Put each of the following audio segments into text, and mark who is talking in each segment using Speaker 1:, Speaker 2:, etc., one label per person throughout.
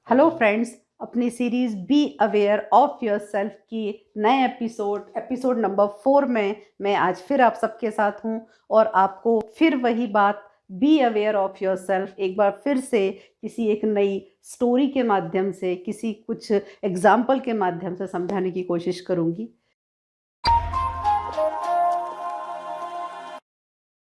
Speaker 1: Hello friends, अपनी series be aware of yourself की नए एपिसोड नंबर 4 में मैं आज फिर आप सबके साथ हूं और आपको फिर वही बात बी अवेयर ऑफ योरसेल्फ एक बार फिर से किसी एक नई स्टोरी के माध्यम से, किसी कुछ एग्जाम्पल के माध्यम से समझाने की कोशिश करूंगी।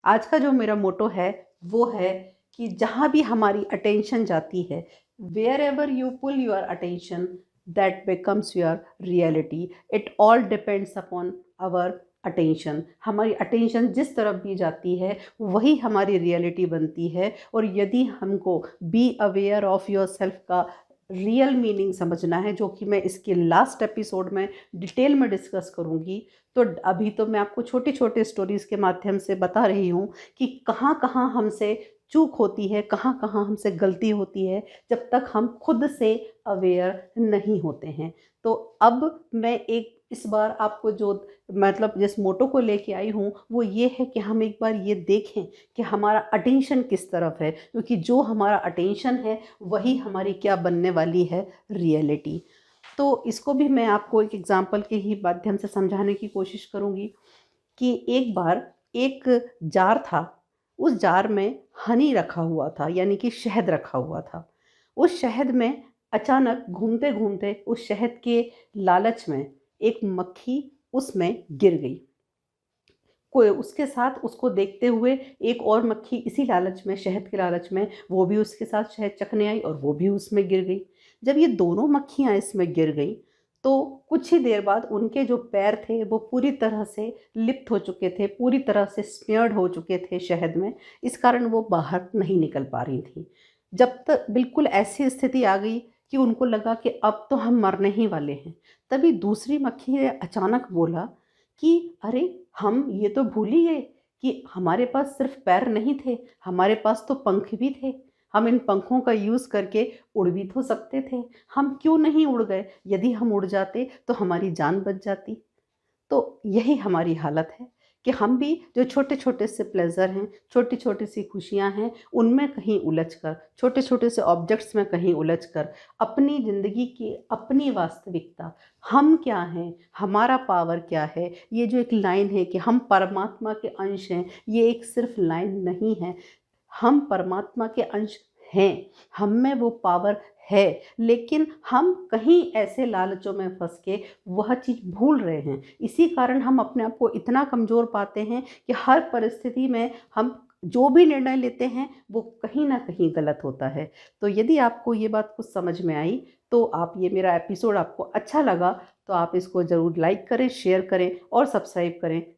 Speaker 1: आज का जो मेरा मोटो है वो है कि जहाँ भी हमारी अटेंशन जाती है, wherever you pull your attention, that becomes your reality. It all depends upon our attention. हमारी अटेंशन जिस तरफ भी जाती है वही हमारी रियलिटी बनती है। और यदि हमको be aware of your self का रियल मीनिंग समझना है, जो कि मैं इसके लास्ट एपिसोड में डिटेल में डिस्कस करूँगी, तो अभी तो मैं आपको छोटे छोटे स्टोरीज के माध्यम से बता रही हूँ कि कहाँ कहाँ हमसे चूक होती है, कहाँ कहाँ हमसे गलती होती है, जब तक हम खुद से अवेयर नहीं होते हैं। तो अब मैं एक इस बार आपको जो मतलब जिस मोटो को लेके आई हूँ वो ये है कि हम एक बार ये देखें कि हमारा अटेंशन किस तरफ है, क्योंकि जो हमारा अटेंशन है वही हमारी क्या बनने वाली है, रियलिटी। तो इसको भी मैं आपको एक एग्जांपल के ही माध्यम से समझाने की कोशिश करूँगी कि एक बार एक जार था। उस जार में हनी रखा हुआ था, यानी कि शहद रखा हुआ था। उस शहद में अचानक घूमते घूमते उस शहद के लालच में एक मक्खी उसमें गिर गई। कोई उसके साथ उसको देखते हुए एक और मक्खी इसी लालच में, शहद के लालच में, वो भी उसके साथ शहद चखने आई और वो भी उसमें गिर गई। जब ये दोनों मक्खियाँ इसमें गिर गई तो कुछ ही देर बाद उनके जो पैर थे वो पूरी तरह से लिप्त हो चुके थे, पूरी तरह से स्मेयर्ड हो चुके थे शहद में। इस कारण वो बाहर नहीं निकल पा रही थी। जब तक बिल्कुल ऐसी स्थिति आ गई कि उनको लगा कि अब तो हम मरने ही वाले हैं, तभी दूसरी मक्खी ने अचानक बोला कि अरे, हम ये तो भूल ही गए कि हमारे पास सिर्फ पैर नहीं थे, हमारे पास तो पंख भी थे। हम इन पंखों का यूज़ करके उड़ भी तो सकते थे। हम क्यों नहीं उड़ गए? यदि हम उड़ जाते तो हमारी जान बच जाती। तो यही हमारी हालत है कि हम भी जो छोटे छोटे से प्लेज़र हैं, छोटी छोटी सी खुशियां हैं, उनमें कहीं उलझ कर, छोटे छोटे से ऑब्जेक्ट्स में कहीं उलझ कर अपनी ज़िंदगी की अपनी वास्तविकता, हम क्या हैं, हमारा पावर क्या है, ये जो एक लाइन है कि हम परमात्मा के अंश हैं, ये एक सिर्फ लाइन नहीं है। हम परमात्मा के अंश हैं, हम में वो पावर है, लेकिन हम कहीं ऐसे लालचों में फंस के वह चीज़ भूल रहे हैं। इसी कारण हम अपने आप को इतना कमज़ोर पाते हैं कि हर परिस्थिति में हम जो भी निर्णय लेते हैं वो कहीं ना कहीं गलत होता है। तो यदि आपको ये बात कुछ समझ में आई, तो आप ये मेरा एपिसोड आपको अच्छा लगा तो आप इसको ज़रूर लाइक करें, शेयर करें और सब्सक्राइब करें।